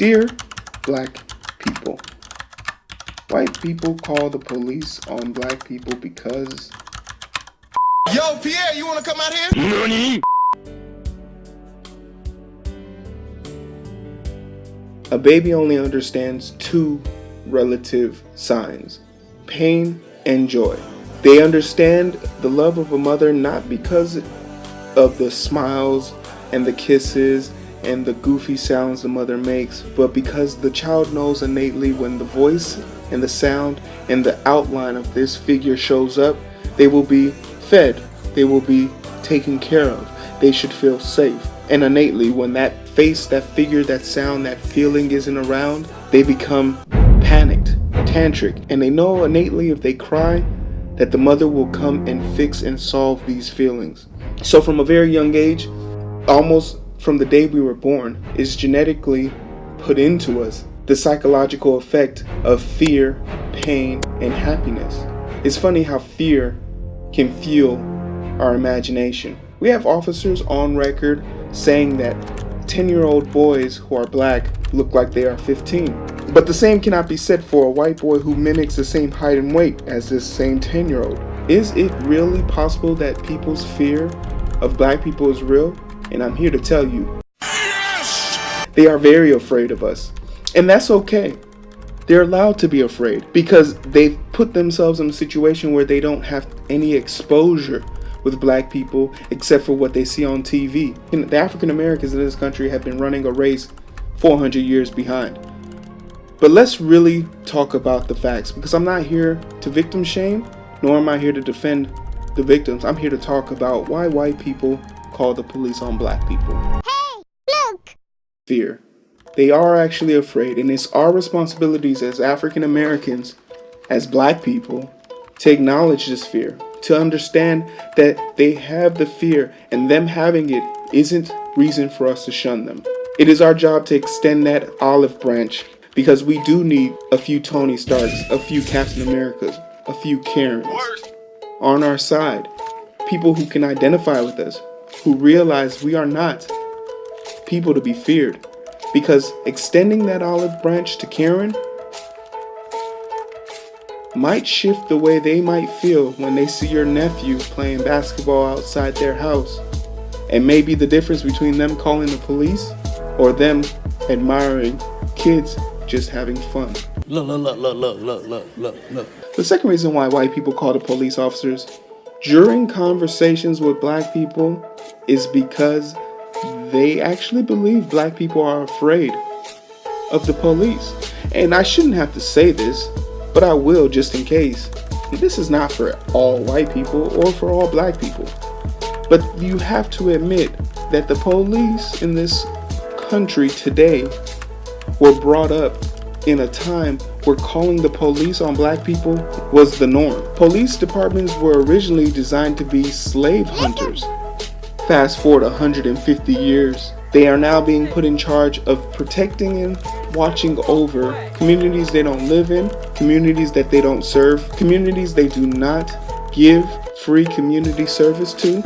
Dear black people, white people call the police on black people because... Yo, Pierre, you wanna come out here? NANI?! A baby only understands two relative signs: pain and joy. They understand the love of a mother not because of the smiles and the kisses and the goofy sounds the mother makes, but because the child knows innately when the voice and the sound and the outline of this figure shows up, they will be fed, they will be taken care of, they should feel safe. And innately, when that face, that figure, that sound, that feeling isn't around, they become panicked, tantric, and they know innately if they cry that the mother will come and fix and solve these feelings. So from a very young age, almost from the day we were born, is genetically put into us the psychological effect of fear, pain, and happiness. It's funny how fear can fuel our imagination. We have officers on record saying that 10-year-old boys who are black look like they are 15. But the same cannot be said for a white boy who mimics the same height and weight as this same 10-year-old. Is it really possible that people's fear of black people is real? And I'm here to tell you, yes! They are very afraid of us. And that's okay. They're allowed to be afraid because they've put themselves in a situation where they don't have any exposure with black people except for what they see on TV. And the African Americans in this country have been running a race 400 years behind. But let's really talk about the facts, because I'm not here to victim shame, nor am I here to defend the victims. I'm here to talk about why white people call the police on black people. Hey, look! Fear. They are actually afraid, and it's our responsibilities as African Americans, as black people, to acknowledge this fear, to understand that they have the fear, and them having it isn't reason for us to shun them. It is our job to extend that olive branch, because we do need a few Tony Starks, a few Captain Americas, a few Karens on our side. People who can identify with us, who realize we are not people to be feared. Because extending that olive branch to Karen might shift the way they might feel when they see your nephew playing basketball outside their house. And maybe the difference between them calling the police or them admiring kids just having fun. Look. The second reason why white people call the police officers during conversations with black people is because they actually believe black people are afraid of the police. And I shouldn't have to say this, but I will just in case. This is not for all white people or for all black people. But you have to admit that the police in this country today were brought up in a time where calling the police on black people was the norm. Police departments were originally designed to be slave hunters. Fast forward 150 years, they are now being put in charge of protecting and watching over communities they don't live in, communities that they don't serve, communities they do not give free community service to,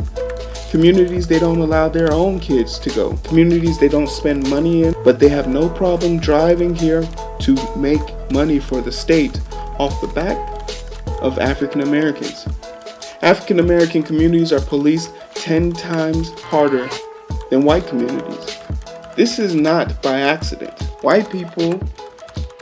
communities they don't allow their own kids to go, communities they don't spend money in, but they have no problem driving here to make money for the state off the back of African Americans. African American communities are policed 10 times harder than white communities. This is not by accident. White people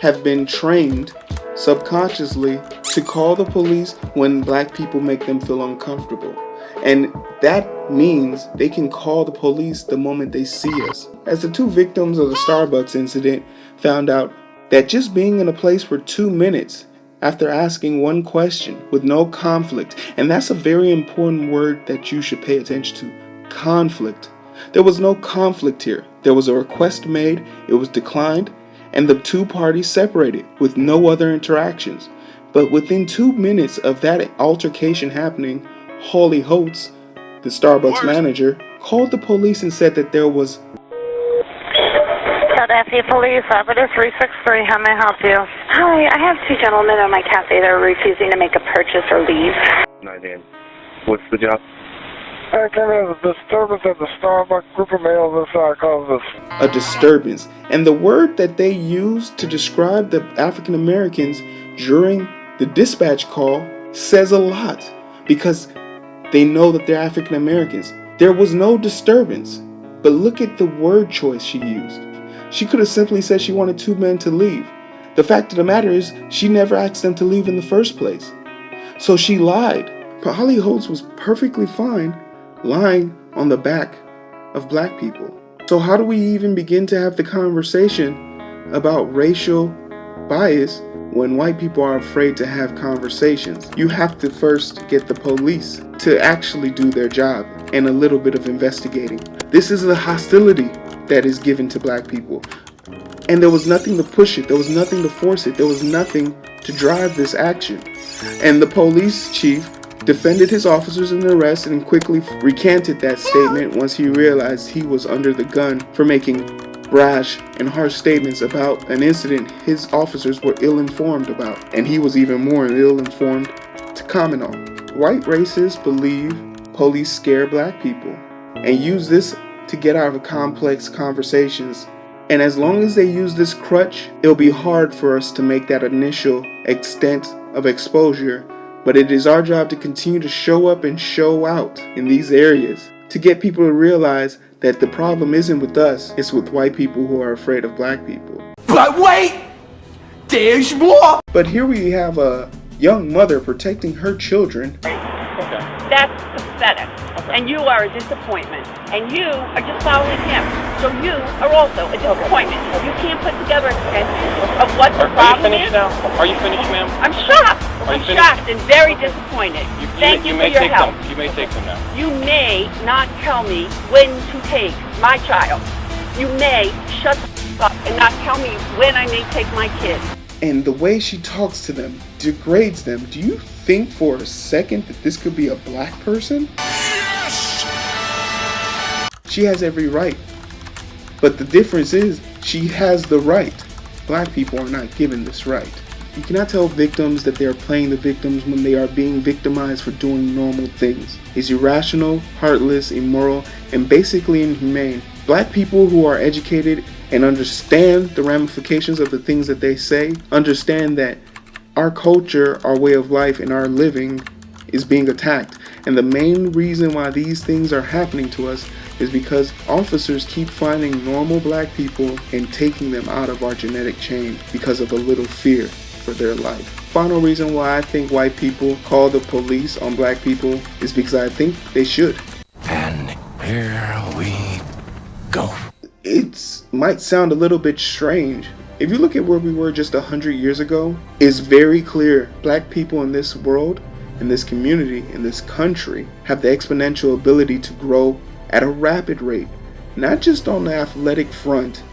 have been trained subconsciously to call the police when black people make them feel uncomfortable. And that means they can call the police the moment they see us. As the two victims of the Starbucks incident found out that just being in a place for 2 minutes after asking one question with no conflict, and that's a very important word that you should pay attention to, conflict. There was no conflict here. There was a request made, it was declined, and the two parties separated with no other interactions. But within 2 minutes of that altercation happening, Holly Holtz, the Starbucks manager, called the police and said that there was... Philadelphia Police, Operator 363, how may I help you? Hi, I have two gentlemen at my cafe that are refusing to make a purchase or leave. What's the job? taken as a disturbance at the Starbucks. Group of males inside causes A disturbance. And the word that they used to describe the African Americans during the dispatch call says a lot, because they know that they're African Americans. There was no disturbance, but look at the word choice she used. She could have simply said she wanted 2 men to leave. The fact of the matter is, she never asked them to leave in the first place. So she lied. But Holly Holtz was perfectly fine lying on the back of black people. So how do we even begin to have the conversation about racial bias when white people are afraid to have conversations? You have to first get the police to actually do their job and a little bit of investigating. This is the hostility that is given to black people. And there was nothing to push it. There was nothing to force it. There was nothing to drive this action. And the police chief defended his officers in the arrest and quickly recanted that statement once he realized he was under the gun for making brash and harsh statements about an incident his officers were ill-informed about, and he was even more ill-informed to comment on. White racists believe police scare black people and use this to get out of complex conversations. And as long as they use this crutch, it'll be hard for us to make that initial extent of exposure. But it is our job to continue to show up and show out in these areas to get people to realize that the problem isn't with us, it's with white people who are afraid of black people. But wait! There's more! But here we have a young mother protecting her children. That's pathetic. And you are a disappointment. And you are just following him. So you are also a disappointment. You can't put together a sentence of what the problem is. Are you finished, ma'am? I'm shocked. I'm shocked and very disappointed. Thank you for your help. You may take them now. You may not tell me when to take my child. You may shut the f up and not tell me when I may take my kid. And the way she talks to them degrades them. Do you think for a second that this could be a black person? She has every right. But the difference is, she has the right. Black people are not given this right. You cannot tell victims that they are playing the victims when they are being victimized for doing normal things. It's irrational, heartless, immoral, and basically inhumane. Black people who are educated and understand the ramifications of the things that they say, understand that our culture, our way of life, and our living is being attacked. And the main reason why these things are happening to us is because officers keep finding normal black people and taking them out of our genetic chain because of a little fear for their life. Final reason why I think white people call the police on black people is because I think they should. And here we go. It might sound a little bit strange. If you look at where we were just 100 years ago, it's very clear black people in this world, in this community, in this country, have the exponential ability to grow at a rapid rate, not just on the athletic front,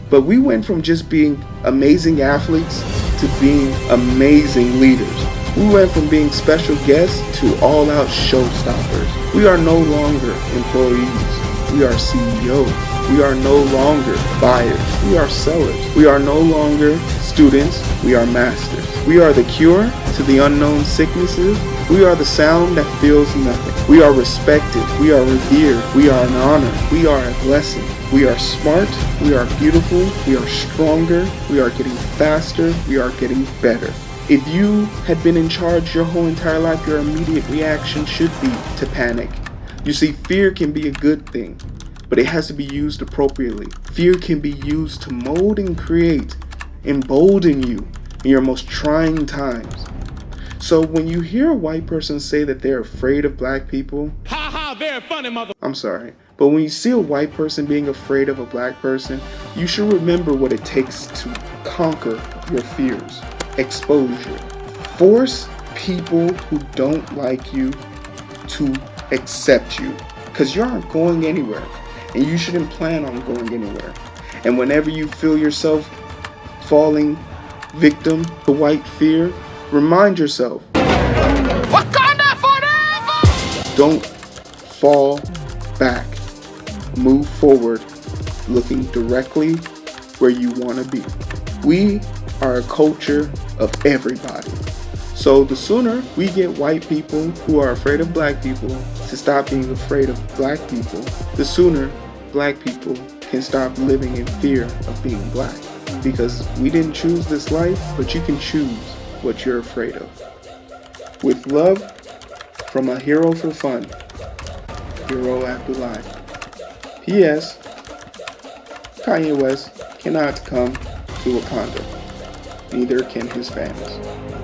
but we went from just being amazing athletes to being amazing leaders. We went from being special guests to all-out showstoppers. We are no longer employees. We are CEOs. We are no longer buyers. We are sellers. We are no longer students. We are masters. We are the cure to the unknown sicknesses. We are the sound that feels nothing. We are respected. We are revered. We are an honor. We are a blessing. We are smart. We are beautiful. We are stronger. We are getting faster. We are getting better. If you had been in charge your whole entire life, your immediate reaction should be to panic. You see, fear can be a good thing, but it has to be used appropriately. Fear can be used to mold and create, embolden you in your most trying times. So when you hear a white person say that they're afraid of black people, very funny, mother. I'm sorry, but when you see a white person being afraid of a black person, you should remember what it takes to conquer your fears. Exposure. Force people who don't like you to accept you, because you aren't going anywhere, and you shouldn't plan on going anywhere. And whenever you feel yourself falling victim to white fear, remind yourself, Wakanda forever! don't fall back. Move forward, looking directly where you want to be. We are a culture of everybody. So the sooner we get white people who are afraid of black people to stop being afraid of black people, the sooner black people can stop living in fear of being black. Because we didn't choose this life, but you can choose what you're afraid of. With love, from a hero for fun, Hero Abdullahi. P.S. Kanye West cannot come to Wakanda. Neither can his fans.